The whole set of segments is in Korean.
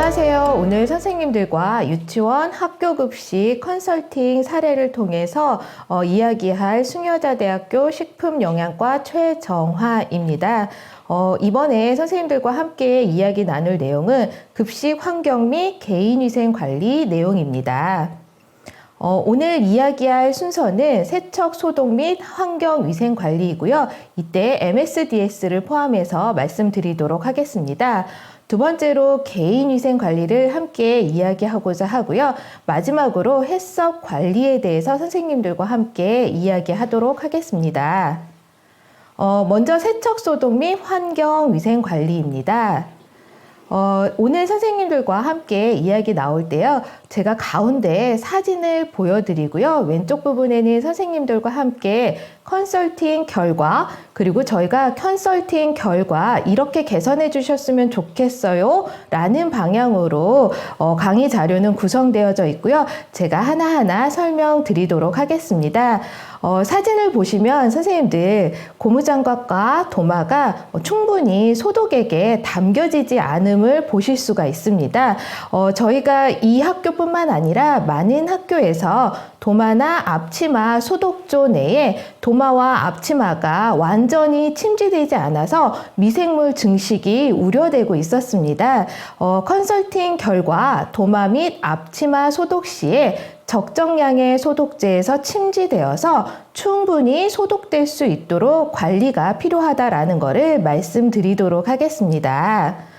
안녕하세요. 오늘 선생님들과 유치원 학교급식 컨설팅 사례를 통해서 이야기할 숭여자대학교 식품영양과 최정화입니다. 이번에 선생님들과 함께 이야기 나눌 내용은 급식 환경 및 개인위생관리 내용입니다. 오늘 이야기할 순서는 세척 소독 및 환경위생관리이고요. 이때 MSDS를 포함해서 말씀드리도록 하겠습니다. 두 번째로 개인위생관리를 함께 이야기하고자 하고요. 마지막으로 해썹 관리에 대해서 선생님들과 함께 이야기하도록 하겠습니다. 먼저 세척 소독 및 환경위생관리입니다. 오늘 선생님들과 함께 이야기 나올 때요. 제가 가운데 사진을 보여드리고요. 왼쪽 부분에는 선생님들과 함께 컨설팅 결과, 그리고 저희가 컨설팅 결과 이렇게 개선해 주셨으면 좋겠어요 라는 방향으로 강의 자료는 구성되어져 있고요. 제가 하나하나 설명드리도록 하겠습니다. 사진을 보시면 선생님들 고무장갑과 도마가 충분히 소독액에 담겨지지 않음을 보실 수가 있습니다. 저희가 이 학교뿐만 아니라 많은 학교에서 도마나 앞치마 소독조 내에 도마와 앞치마가 완전히 침지되지 않아서 미생물 증식이 우려되고 있었습니다. 컨설팅 결과 도마 및 앞치마 소독 시에 적정량의 소독제에서 침지되어서 충분히 소독될 수 있도록 관리가 필요하다라는 것을 말씀드리도록 하겠습니다.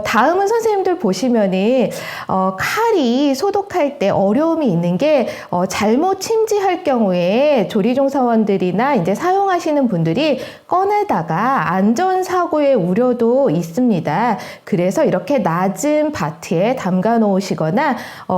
다음은 선생님들 보시면은 칼이 소독할 때 어려움이 있는 게 잘못 침지할 경우에 조리종사원들이나 이제 사용하시는 분들이 꺼내다가 안전사고의 우려도 있습니다. 그래서 이렇게 낮은 바트에 담가 놓으시거나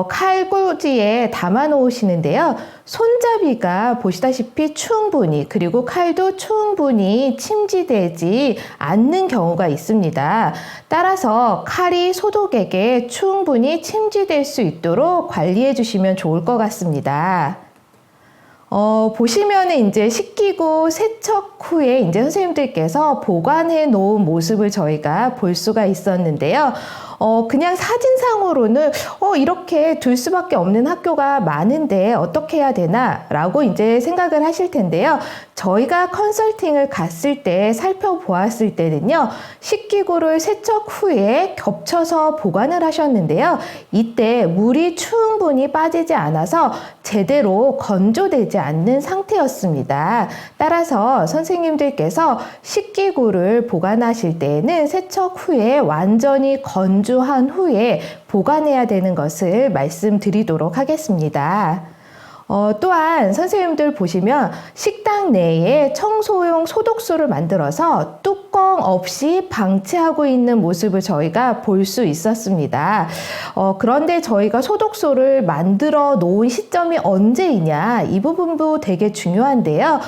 칼꽂이에 담아 놓으시는데요. 손잡이가 보시다시피 충분히, 그리고 칼도 충분히 침지되지 않는 경우가 있습니다. 따라서 칼이 소독액에 충분히 침지될 수 있도록 관리해 주시면 좋을 것 같습니다. 보시면은 이제 씻기고 세척 후에 이제 선생님들께서 보관해 놓은 모습을 저희가 볼 수가 있었는데요. 그냥 사진상으로는 이렇게 둘 수밖에 없는 학교가 많은데 어떻게 해야 되나 라고 이제 생각을 하실 텐데요. 저희가 컨설팅을 갔을 때 살펴보았을 때는요, 식기구를 세척 후에 겹쳐서 보관을 하셨는데요. 이때 물이 충분히 빠지지 않아서 제대로 건조되지 않는 상태였습니다. 따라서 선생님들께서 식기구를 보관하실 때에는 세척 후에 완전히 건조한 후에 보관해야 되는 것을 말씀드리도록 하겠습니다. 또한 선생님들 보시면 식당 내에 청소용 소독수를 만들어서 뚜껑 없이 방치하고 있는 모습을 저희가 볼 수 있었습니다. 그런데 저희가 소독수를 만들어 놓은 시점이 언제이냐, 이 부분도 되게 중요한데요.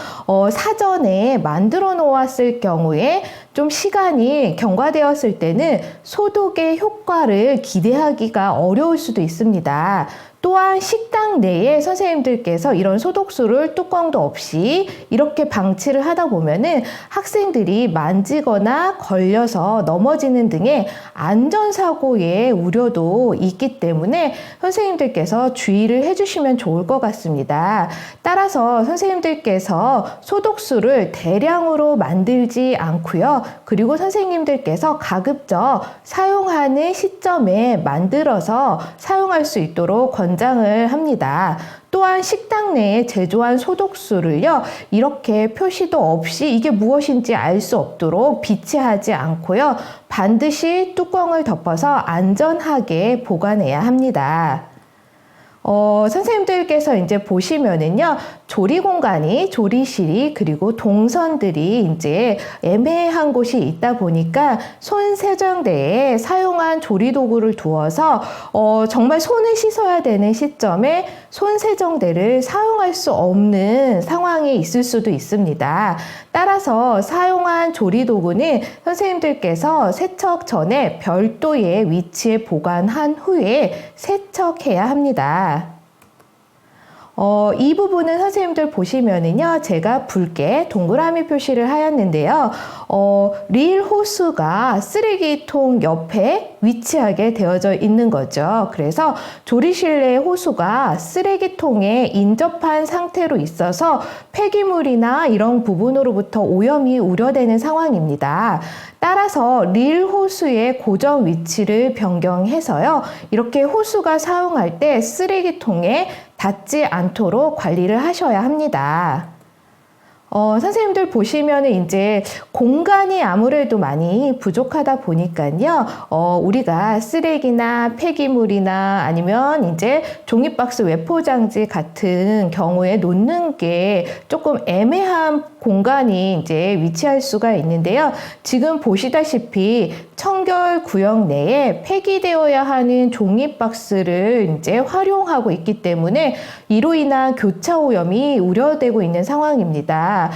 사전에 만들어 놓았을 경우에 좀 시간이 경과되었을 때는 소독의 효과를 기대하기가 어려울 수도 있습니다. 또한 식당 내에 선생님들께서 이런 소독수를 뚜껑도 없이 이렇게 방치를 하다 보면은 학생들이 만지거나 걸려서 넘어지는 등의 안전사고의 우려도 있기 때문에 선생님들께서 주의를 해주시면 좋을 것 같습니다. 따라서 선생님들께서 소독수를 대량으로 만들지 않고요. 그리고 선생님들께서 가급적 사용하는 시점에 만들어서 사용할 수 있도록 권장을 합니다. 또한 식당 내에 제조한 소독수를요, 이렇게 표시도 없이 이게 무엇인지 알 수 없도록 비치하지 않고요, 반드시 뚜껑을 덮어서 안전하게 보관해야 합니다. 선생님들께서 이제 보시면은요, 조리 공간이, 조리실이, 그리고 동선들이 이제 애매한 곳이 있다 보니까 손 세정대에 사용한 조리 도구를 두어서 정말 손을 씻어야 되는 시점에 손 세정대를 사용할 수 없는 상황이 있을 수도 있습니다. 따라서 사용한 조리 도구는 선생님들께서 세척 전에 별도의 위치에 보관한 후에 세척해야 합니다. 이 부분은 선생님들 보시면은요, 제가 붉게 동그라미 표시를 하였는데요. 리일 호수가 쓰레기통 옆에 위치하게 되어져 있는 거죠. 그래서 조리실 내 호수가 쓰레기통에 인접한 상태로 있어서 폐기물이나 이런 부분으로부터 오염이 우려되는 상황입니다. 따라서 리일 호수의 고정 위치를 변경해서요, 이렇게 호수가 사용할 때 쓰레기통에 닿지 않도록 관리를 하셔야 합니다. 선생님들 보시면은 이제 공간이 아무래도 많이 부족하다 보니까요, 우리가 쓰레기나 폐기물이나 아니면 이제 종이박스 외포장지 같은 경우에 놓는 게 조금 애매한 공간이 이제 위치할 수가 있는데요. 지금 보시다시피 청결 구역 내에 폐기되어야 하는 종이박스를 이제 활용하고 있기 때문에 이로 인한 교차 오염이 우려되고 있는 상황입니다.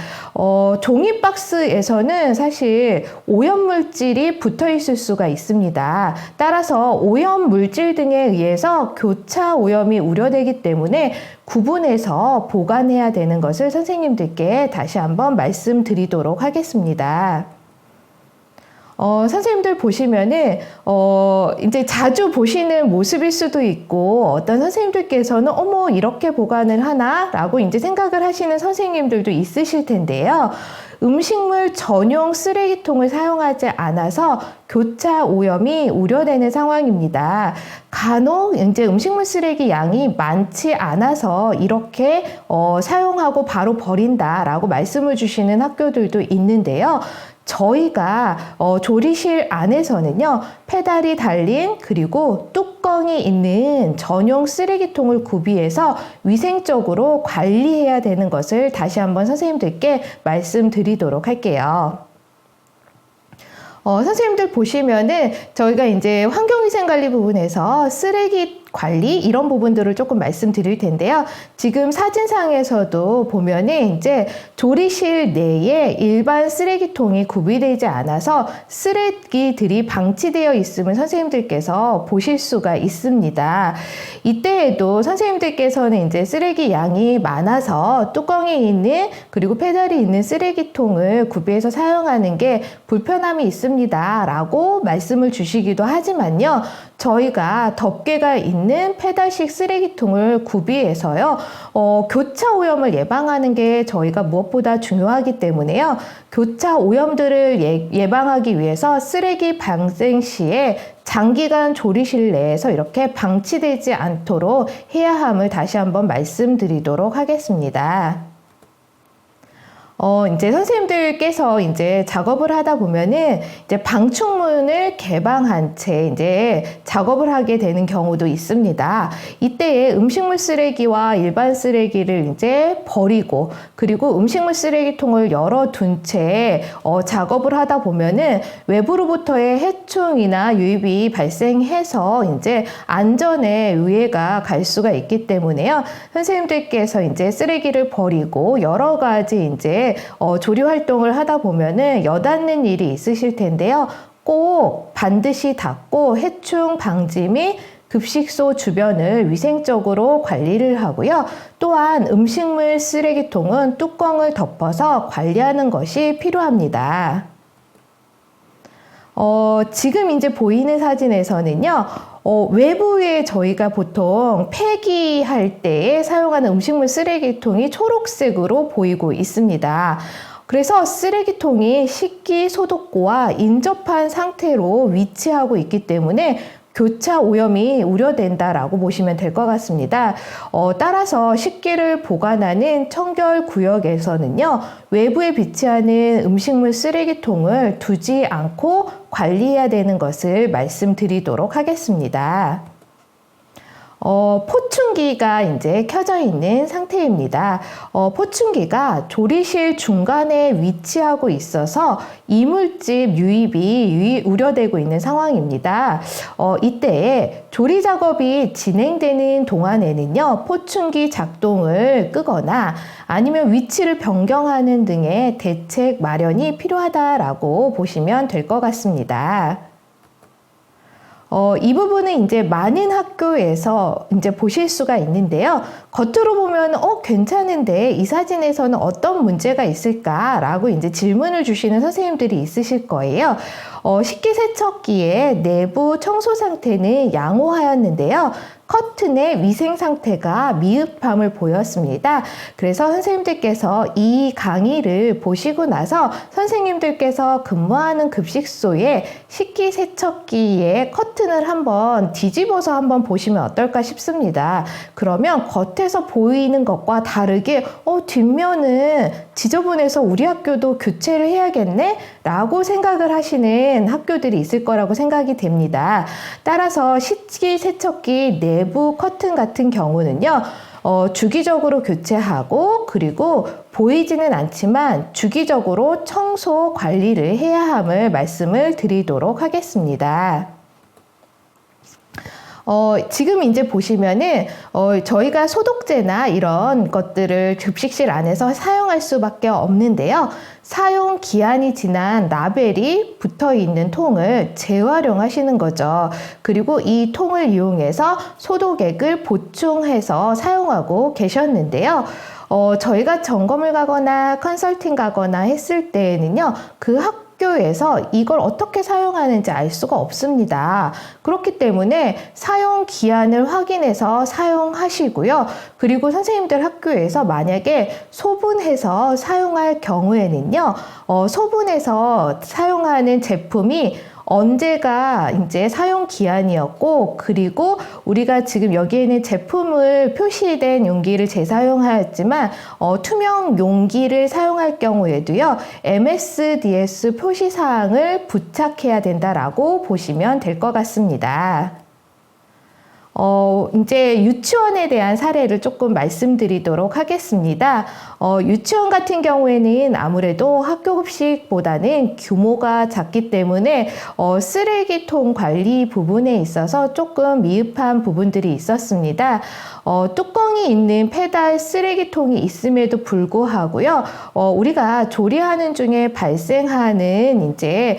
종이박스에서는 사실 오염물질이 붙어 있을 수가 있습니다. 따라서 오염물질 등에 의해서 교차 오염이 우려되기 때문에 구분해서 보관해야 되는 것을 선생님들께 다시 한번 말씀드리도록 하겠습니다. 선생님들 보시면은, 이제 자주 보시는 모습일 수도 있고, 어떤 선생님들께서는, 어머, 이렇게 보관을 하나? 라고 이제 생각을 하시는 선생님들도 있으실 텐데요. 음식물 전용 쓰레기통을 사용하지 않아서 교차 오염이 우려되는 상황입니다. 간혹 이제 음식물 쓰레기 양이 많지 않아서 이렇게 사용하고 바로 버린다라고 말씀을 주시는 학교들도 있는데요. 저희가 조리실 안에서는요, 페달이 달린 그리고 뚜껑이 있는 전용 쓰레기통을 구비해서 위생적으로 관리해야 되는 것을 다시 한번 선생님들께 말씀드리도록 할게요. 선생님들 보시면은 저희가 이제 환경위생관리 부분에서 쓰레기 관리 이런 부분들을 조금 말씀드릴 텐데요. 지금 사진상에서도 보면은 이제 조리실 내에 일반 쓰레기통이 구비되지 않아서 쓰레기들이 방치되어 있음을 선생님들께서 보실 수가 있습니다. 이때에도 선생님들께서는 이제 쓰레기 양이 많아서 뚜껑이 있는 그리고 페달이 있는 쓰레기통을 구비해서 사용하는 게 불편함이 있습니다 라고 말씀을 주시기도 하지만요, 저희가 덮개가 있는 페달식 쓰레기통을 구비해서요, 교차 오염을 예방하는 게 저희가 무엇보다 중요하기 때문에요, 교차 오염들을 예방하기 위해서 쓰레기 발생 시에 장기간 조리실 내에서 이렇게 방치되지 않도록 해야 함을 다시 한번 말씀드리도록 하겠습니다. 이제 선생님들께서 이제 작업을 하다 보면은 이제 방충문을 개방한 채 이제 작업을 하게 되는 경우도 있습니다. 이때에 음식물 쓰레기와 일반 쓰레기를 이제 버리고 그리고 음식물 쓰레기통을 열어둔 채 작업을 하다 보면은 외부로부터의 해충이나 유입이 발생해서 이제 안전에 위해가 갈 수가 있기 때문에요. 선생님들께서 이제 쓰레기를 버리고 여러 가지 이제 조리 활동을 하다 보면은 여닫는 일이 있으실 텐데요. 꼭 반드시 닫고 해충 방지 및 급식소 주변을 위생적으로 관리를 하고요. 또한 음식물 쓰레기통은 뚜껑을 덮어서 관리하는 것이 필요합니다. 지금 이제 보이는 사진에서는요, 외부에 저희가 보통 폐기할 때 사용하는 음식물 쓰레기통이 초록색으로 보이고 있습니다. 그래서 쓰레기통이 식기 소독구와 인접한 상태로 위치하고 있기 때문에 교차 오염이 우려된다라고 보시면 될 것 같습니다. 따라서 식기를 보관하는 청결 구역에서는요, 외부에 비치하는 음식물 쓰레기통을 두지 않고 관리해야 되는 것을 말씀드리도록 하겠습니다. 포충기가 이제 켜져 있는 상태입니다. 포충기가 조리실 중간에 위치하고 있어서 이물질 유입이 우려되고 있는 상황입니다. 이때 조리 작업이 진행되는 동안에는요, 포충기 작동을 끄거나 아니면 위치를 변경하는 등의 대책 마련이 필요하다라고 보시면 될 것 같습니다. 이 부분은 이제 많은 학교에서 이제 보실 수가 있는데요. 겉으로 보면 괜찮은데 이 사진에서는 어떤 문제가 있을까라고 이제 질문을 주시는 선생님들이 있으실 거예요. 식기세척기의 내부 청소 상태는 양호하였는데요. 커튼의 위생 상태가 미흡함을 보였습니다. 그래서 선생님들께서 이 강의를 보시고 나서 선생님들께서 근무하는 급식소에 식기세척기의 커튼을 한번 뒤집어서 한번 보시면 어떨까 싶습니다. 그러면 겉에서 보이는 것과 다르게 뒷면은 지저분해서 우리 학교도 교체를 해야겠네? 라고 생각을 하시는 학교들이 있을 거라고 생각이 됩니다. 따라서 식기세척기 내부 커튼 같은 경우는요, 주기적으로 교체하고 그리고 보이지는 않지만 주기적으로 청소 관리를 해야 함을 말씀을 드리도록 하겠습니다. 지금 이제 보시면은 저희가 소독제나 이런 것들을 급식실 안에서 사용할 수밖에 없는데요. 사용 기한이 지난 라벨이 붙어 있는 통을 재활용하시는 거죠. 그리고 이 통을 이용해서 소독액을 보충해서 사용하고 계셨는데요. 저희가 점검을 가거나 컨설팅 가거나 했을 때에는요, 그 학교에서 이걸 어떻게 사용하는지 알 수가 없습니다. 그렇기 때문에 사용 기한을 확인해서 사용하시고요. 그리고 선생님들 학교에서 만약에 소분해서 사용할 경우에는요, 소분해서 사용하는 제품이 언제가 이제 사용 기한이었고, 그리고 우리가 지금 여기에는 제품을 표시된 용기를 재사용하였지만 투명 용기를 사용할 경우에도요, MSDS 표시사항을 부착해야 된다라고 보시면 될 것 같습니다. 이제 유치원에 대한 사례를 조금 말씀드리도록 하겠습니다. 유치원 같은 경우에는 아무래도 학교 급식보다는 규모가 작기 때문에 쓰레기통 관리 부분에 있어서 조금 미흡한 부분들이 있었습니다. 뚜껑이 있는 페달 쓰레기통이 있음에도 불구하고요, 우리가 조리하는 중에 발생하는 이제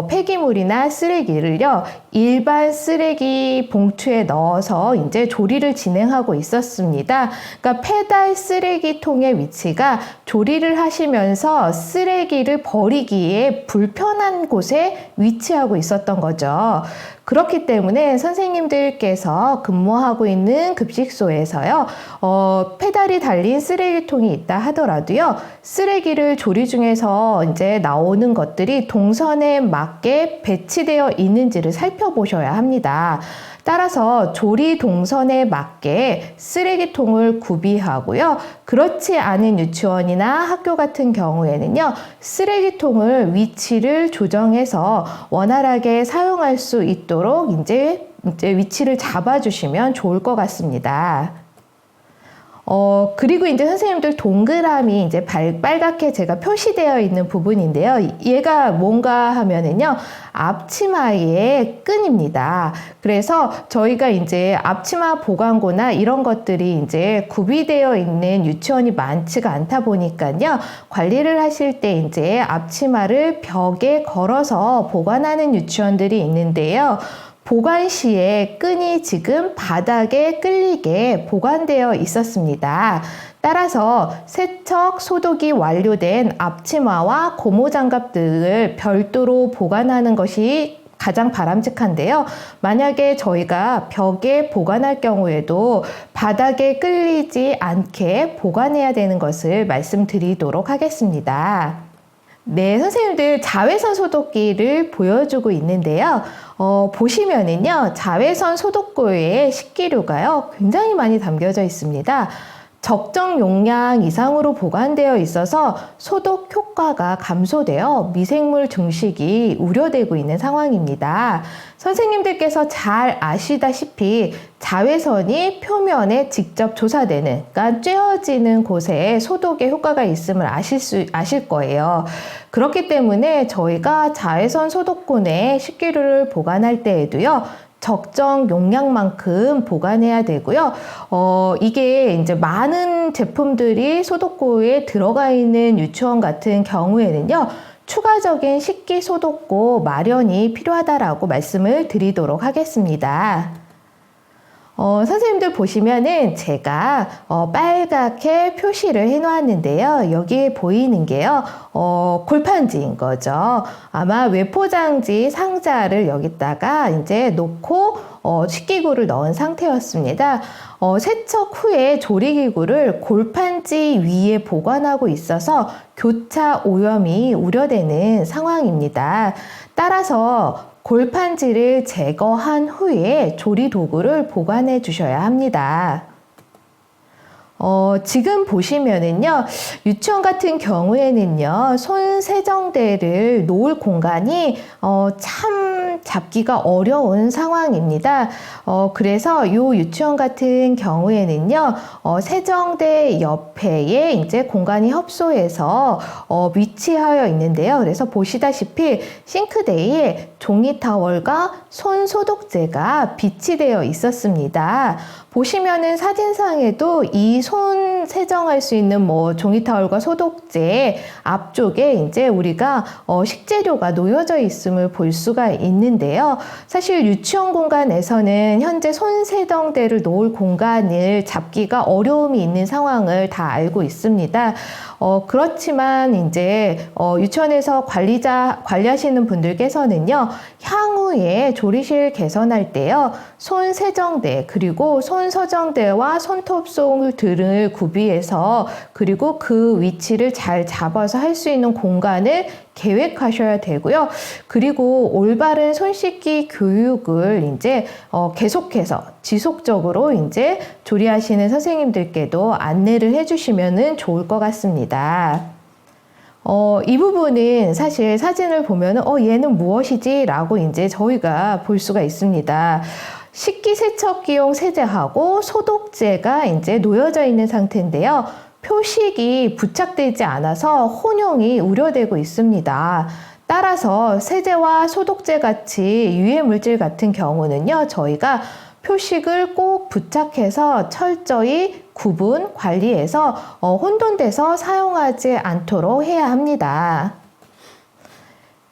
폐기물이나 쓰레기를요, 일반 쓰레기 봉투에 넣어서 이제 조리를 진행하고 있었습니다. 그러니까 페달 쓰레기통의 위치가 조리를 하시면서 쓰레기를 버리기에 불편한 곳에 위치하고 있었던 거죠. 그렇기 때문에 선생님들께서 근무하고 있는 급식소에서요, 페달이 달린 쓰레기통이 있다 하더라도요, 쓰레기를 조리 중에서 이제 나오는 것들이 동선에 맞게 배치되어 있는지를 살펴보셔야 합니다. 따라서 조리 동선에 맞게 쓰레기통을 구비하고요. 그렇지 않은 유치원이나 학교 같은 경우에는요, 쓰레기통을 위치를 조정해서 원활하게 사용할 수 있도록 이제 위치를 잡아주시면 좋을 것 같습니다. 그리고 이제 선생님들 동그라미 이제 빨갛게 제가 표시되어 있는 부분인데요. 얘가 뭔가 하면은요, 앞치마의 끈입니다. 그래서 저희가 이제 앞치마 보관고나 이런 것들이 이제 구비되어 있는 유치원이 많지가 않다 보니까요, 관리를 하실 때 이제 앞치마를 벽에 걸어서 보관하는 유치원들이 있는데요. 보관 시에 끈이 지금 바닥에 끌리게 보관되어 있었습니다. 따라서 세척, 소독이 완료된 앞치마와 고무장갑 등을 별도로 보관하는 것이 가장 바람직한데요. 만약에 저희가 벽에 보관할 경우에도 바닥에 끌리지 않게 보관해야 되는 것을 말씀드리도록 하겠습니다. 네, 선생님들 자외선 소독기를 보여주고 있는데요. 보시면은요, 자외선 소독고에 식기류가요, 굉장히 많이 담겨져 있습니다. 적정 용량 이상으로 보관되어 있어서 소독 효과가 감소되어 미생물 증식이 우려되고 있는 상황입니다. 선생님들께서 잘 아시다시피 자외선이 표면에 직접 조사되는, 그러니까 쬐어지는 곳에 소독의 효과가 있음을 아실 거예요. 그렇기 때문에 저희가 자외선 소독곤에 식기류를 보관할 때에도요, 적정 용량만큼 보관해야 되고요. 이게 이제 많은 제품들이 소독고에 들어가 있는 유치원 같은 경우에는요, 추가적인 식기 소독고 마련이 필요하다라고 말씀을 드리도록 하겠습니다. 선생님들 보시면은 제가 빨갛게 표시를 해 놓았는데요. 여기에 보이는 게요, 골판지인 거죠. 아마 외포장지 상자를 여기다가 이제 놓고 식기구를 넣은 상태였습니다. 세척 후에 조리기구를 골판지 위에 보관하고 있어서 교차 오염이 우려되는 상황입니다. 따라서 골판지를 제거한 후에 조리 도구를 보관해 주셔야 합니다. 지금 보시면은요, 유치원 같은 경우에는요, 손 세정대를 놓을 공간이 참 잡기가 어려운 상황입니다. 그래서 이 유치원 같은 경우에는요, 세정대 옆에 이제 공간이 협소해서 위치하여 있는데요. 그래서 보시다시피 싱크대에 종이 타월과 손 소독제가 비치되어 있었습니다. 보시면은 사진상에도 이 손 세정할 수 있는 뭐 종이 타월과 소독제 앞쪽에 이제 우리가 식재료가 놓여져 있음을 볼 수가 있는데요. 사실 유치원 공간에서는 현재 손 세정대를 놓을 공간을 잡기가 어려움이 있는 상황을 다 알고 있습니다. 그렇지만 이제 유치원에서 관리하시는 분들께서는요, 향후에 조리실 개선할 때요, 손 세정대 그리고 손 서정대와 손톱송들을 구비해서 그리고 그 위치를 잘 잡아서 할 수 있는 공간을 계획하셔야 되고요. 그리고 올바른 손 씻기 교육을 이제 계속해서 지속적으로 이제 조리하시는 선생님들께도 안내를 해주시면 좋을 것 같습니다. 이 부분은 사실 사진을 보면 얘는 무엇이지? 라고 이제 저희가 볼 수가 있습니다. 식기세척기용 세제하고 소독제가 이제 놓여져 있는 상태인데요. 표식이 부착되지 않아서 혼용이 우려되고 있습니다. 따라서 세제와 소독제 같이 유해 물질 같은 경우는요, 저희가 표식을 꼭 부착해서 철저히 구분, 관리해서 혼돈돼서 사용하지 않도록 해야 합니다.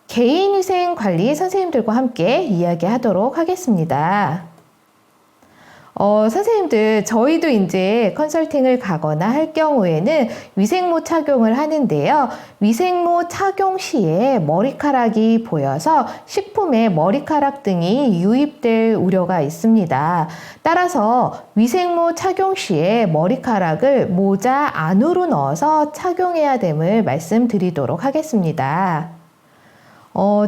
개인위생 관리 선생님들과 함께 이야기하도록 하겠습니다. 선생님들, 저희도 이제 컨설팅을 가거나 할 경우에는 위생모 착용을 하는데요. 위생모 착용 시에 머리카락이 보여서 식품에 머리카락 등이 유입될 우려가 있습니다. 따라서 위생모 착용 시에 머리카락을 모자 안으로 넣어서 착용해야 됨을 말씀드리도록 하겠습니다.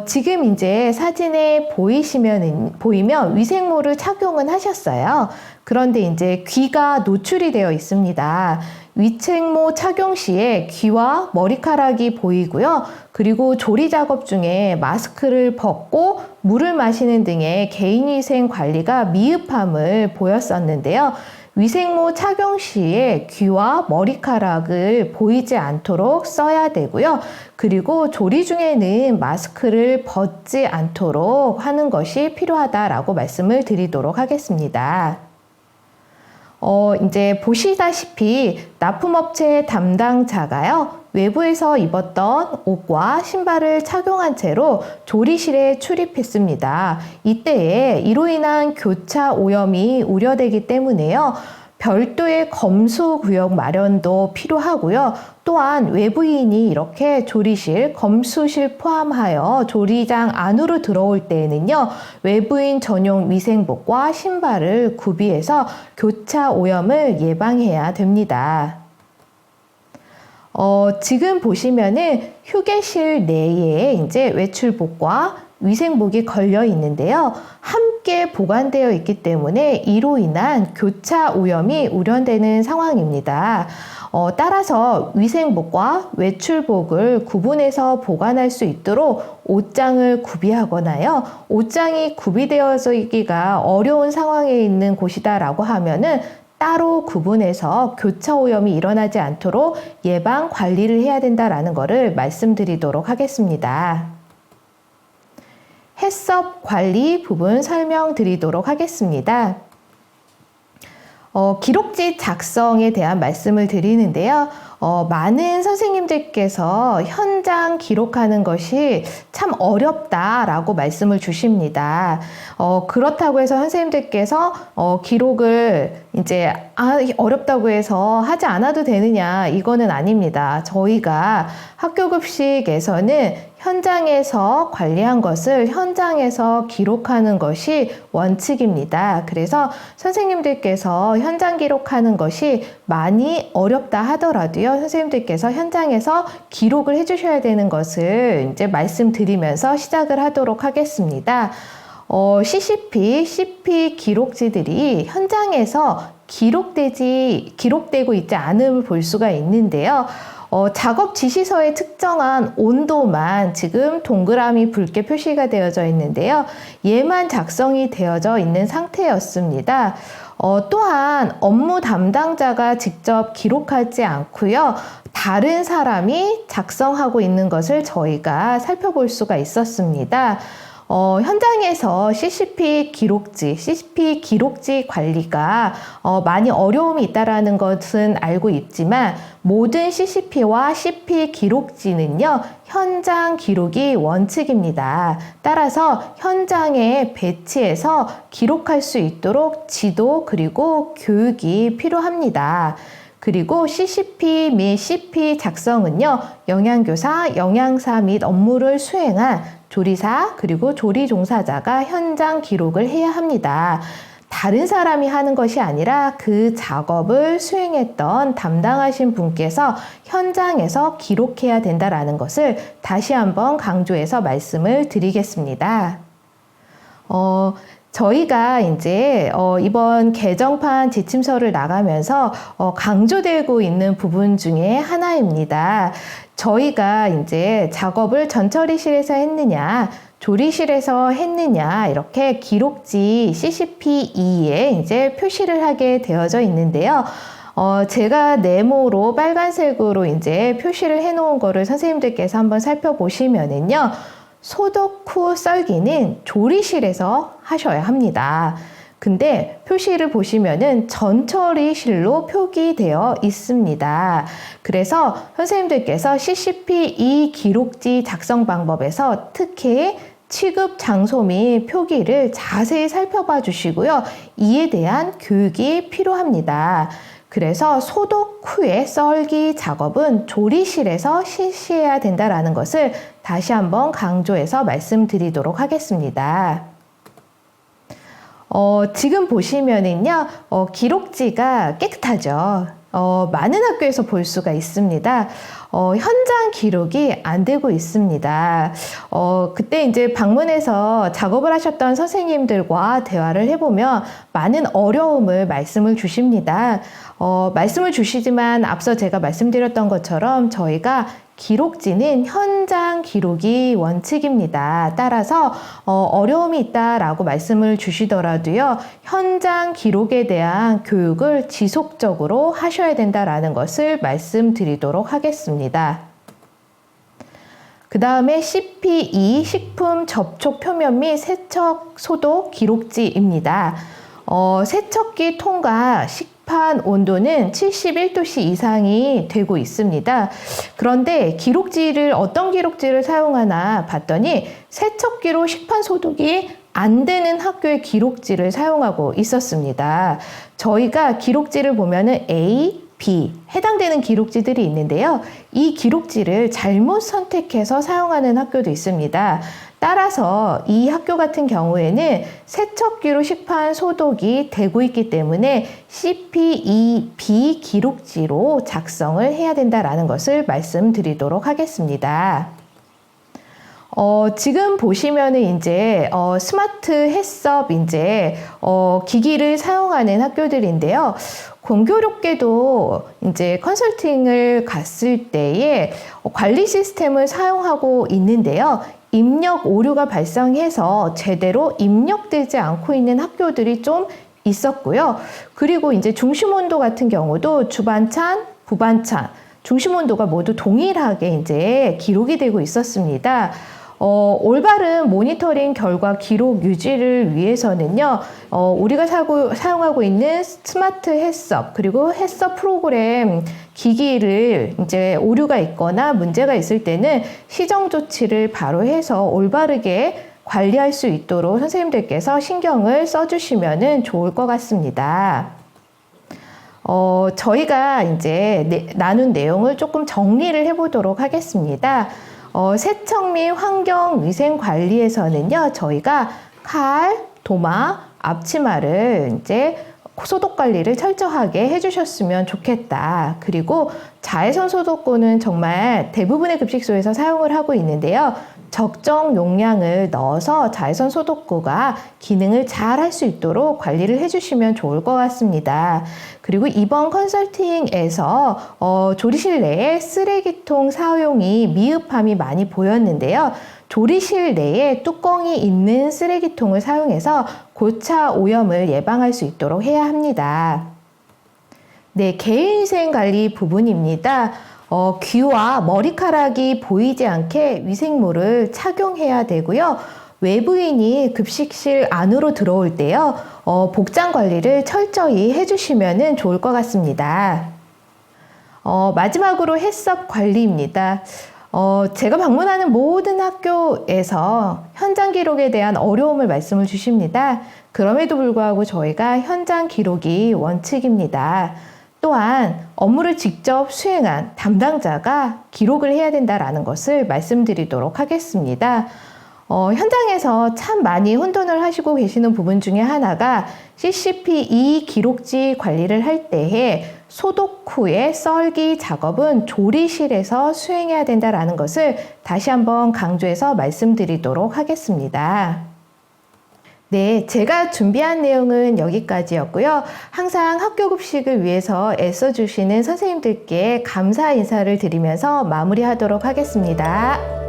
지금 이제 사진에 보이면 위생모를 착용은 하셨어요. 그런데 이제 귀가 노출이 되어 있습니다. 위생모 착용 시에 귀와 머리카락이 보이고요. 그리고 조리 작업 중에 마스크를 벗고 물을 마시는 등의 개인위생 관리가 미흡함을 보였었는데요. 위생모 착용 시에 귀와 머리카락을 보이지 않도록 써야 되고요. 그리고 조리 중에는 마스크를 벗지 않도록 하는 것이 필요하다라고 말씀을 드리도록 하겠습니다. 이제 보시다시피 납품업체 담당자가요, 외부에서 입었던 옷과 신발을 착용한 채로 조리실에 출입했습니다. 이때에 이로 인한 교차 오염이 우려되기 때문에요, 별도의 검수 구역 마련도 필요하고요. 또한 외부인이 이렇게 조리실, 검수실 포함하여 조리장 안으로 들어올 때에는요, 외부인 전용 위생복과 신발을 구비해서 교차 오염을 예방해야 됩니다. 지금 보시면은 휴게실 내에 이제 외출복과 위생복이 걸려 있는데요. 함께 보관되어 있기 때문에 이로 인한 교차 오염이 우려되는 상황입니다. 따라서 위생복과 외출복을 구분해서 보관할 수 있도록 옷장을 구비하거나요, 옷장이 구비되어서 있기가 어려운 상황에 있는 곳이다라고 하면은 따로 구분해서 교차 오염이 일어나지 않도록 예방 관리를 해야 된다라는 것을 말씀드리도록 하겠습니다. 해썹 관리 부분 설명드리도록 하겠습니다. 기록지 작성에 대한 말씀을 드리는데요. 많은 선생님들께서 현장 기록하는 것이 참 어렵다라고 말씀을 주십니다. 그렇다고 해서 선생님들께서 기록을 이제 어렵다고 해서 하지 않아도 되느냐, 이거는 아닙니다. 저희가 학교급식에서는 현장에서 관리한 것을 현장에서 기록하는 것이 원칙입니다. 그래서 선생님들께서 현장 기록하는 것이 많이 어렵다 하더라도요, 선생님들께서 현장에서 기록을 해주셔야 되는 것을 이제 말씀드리면서 시작을 하도록 하겠습니다. CP 기록지들이 현장에서 기록되고 있지 않음을 볼 수가 있는데요. 작업 지시서에 특정한 온도만 지금 동그라미 붉게 표시가 되어져 있는데요. 얘만 작성이 되어져 있는 상태였습니다. 또한 업무 담당자가 직접 기록하지 않고요. 다른 사람이 작성하고 있는 것을 저희가 살펴볼 수가 있었습니다. 현장에서 CP 기록지 관리가 많이 어려움이 있다는 것은 알고 있지만 모든 CCP와 CP 기록지는요, 현장 기록이 원칙입니다. 따라서 현장에 배치해서 기록할 수 있도록 지도 그리고 교육이 필요합니다. 그리고 CCP 및 CP 작성은요, 영양교사, 영양사 및 업무를 수행한 조리사 그리고 조리 종사자가 현장 기록을 해야 합니다. 다른 사람이 하는 것이 아니라 그 작업을 수행했던 담당하신 분께서 현장에서 기록해야 된다는 것을 다시 한번 강조해서 말씀을 드리겠습니다. 저희가 이제 이번 개정판 지침서를 나가면서 강조되고 있는 부분 중에 하나입니다. 저희가 이제 작업을 전처리실에서 했느냐, 조리실에서 했느냐, 이렇게 기록지 CCP2에 이제 표시를 하게 되어져 있는데요. 제가 네모로 빨간색으로 이제 표시를 해 놓은 거를 선생님들께서 한번 살펴보시면은요. 소독 후 썰기는 조리실에서 하셔야 합니다. 근데 표시를 보시면은 전처리실로 표기되어 있습니다. 그래서 선생님들께서 CCP2 기록지 작성 방법에서 특히 취급 장소 및 표기를 자세히 살펴봐 주시고요. 이에 대한 교육이 필요합니다. 그래서 소독 후에 썰기 작업은 조리실에서 실시해야 된다는 것을 다시 한번 강조해서 말씀드리도록 하겠습니다. 지금 보시면은요, 기록지가 깨끗하죠. 많은 학교에서 볼 수가 있습니다. 현장 기록이 안 되고 있습니다. 그때 이제 방문해서 작업을 하셨던 선생님들과 대화를 해보면 많은 어려움을 말씀을 주십니다. 말씀을 주시지만 앞서 제가 말씀드렸던 것처럼 저희가 기록지는 현장 기록이 원칙입니다. 따라서 어려움이 있다라고 말씀을 주시더라도요, 현장 기록에 대한 교육을 지속적으로 하셔야 된다라는 것을 말씀드리도록 하겠습니다. 그 다음에 CP2 식품 접촉 표면 및 세척 소독 기록지입니다. 세척기 통과 식판 온도는 71도씨 이상이 되고 있습니다. 그런데 어떤 기록지를 사용하나 봤더니 세척기로 식판 소독이 안 되는 학교의 기록지를 사용하고 있었습니다. 저희가 기록지를 보면은 A, B 해당되는 기록지들이 있는데요. 이 기록지를 잘못 선택해서 사용하는 학교도 있습니다. 따라서 이 학교 같은 경우에는 세척기로 식판 소독이 되고 있기 때문에 CP2B 기록지로 작성을 해야 된다라는 것을 말씀드리도록 하겠습니다. 지금 보시면은 이제 스마트 해썹 이제 기기를 사용하는 학교들인데요. 공교롭게도 이제 컨설팅을 갔을 때에 관리 시스템을 사용하고 있는데요. 입력 오류가 발생해서 제대로 입력되지 않고 있는 학교들이 좀 있었고요. 그리고 이제 중심 온도 같은 경우도 주반찬, 부반찬, 중심 온도가 모두 동일하게 이제 기록이 되고 있었습니다. 올바른 모니터링 결과 기록 유지를 위해서는요, 우리가 사용하고 있는 스마트 햇섭, 그리고 햇섭 프로그램 기기를 이제 오류가 있거나 문제가 있을 때는 시정 조치를 바로 해서 올바르게 관리할 수 있도록 선생님들께서 신경을 써주시면 좋을 것 같습니다. 저희가 이제 나눈 내용을 조금 정리를 해보도록 하겠습니다. 세척 및 환경위생 관리에서는요, 저희가 칼, 도마, 앞치마를 이제 소독 관리를 철저하게 해주셨으면 좋겠다. 그리고 자외선 소독구는 정말 대부분의 급식소에서 사용을 하고 있는데요. 적정 용량을 넣어서 자외선 소독구가 기능을 잘 할 수 있도록 관리를 해주시면 좋을 것 같습니다. 그리고 이번 컨설팅에서 조리실 내에 쓰레기통 사용이 미흡함이 많이 보였는데요. 조리실 내에 뚜껑이 있는 쓰레기통을 사용해서 고차 오염을 예방할 수 있도록 해야 합니다. 네, 개인위생 관리 부분입니다. 귀와 머리카락이 보이지 않게 위생모를 착용해야 되고요. 외부인이 급식실 안으로 들어올 때요, 복장 관리를 철저히 해주시면 좋을 것 같습니다. 마지막으로 햇섭 관리입니다. 제가 방문하는 모든 학교에서 현장 기록에 대한 어려움을 말씀을 주십니다. 그럼에도 불구하고 저희가 현장 기록이 원칙입니다. 또한 업무를 직접 수행한 담당자가 기록을 해야 된다는 것을 말씀드리도록 하겠습니다. 현장에서 참 많이 혼돈을 하시고 계시는 부분 중에 하나가 CCP2 기록지 관리를 할 때에 소독 후에 썰기 작업은 조리실에서 수행해야 된다는 것을 다시 한번 강조해서 말씀드리도록 하겠습니다. 네, 제가 준비한 내용은 여기까지였고요. 항상 학교 급식을 위해서 애써주시는 선생님들께 감사 인사를 드리면서 마무리하도록 하겠습니다.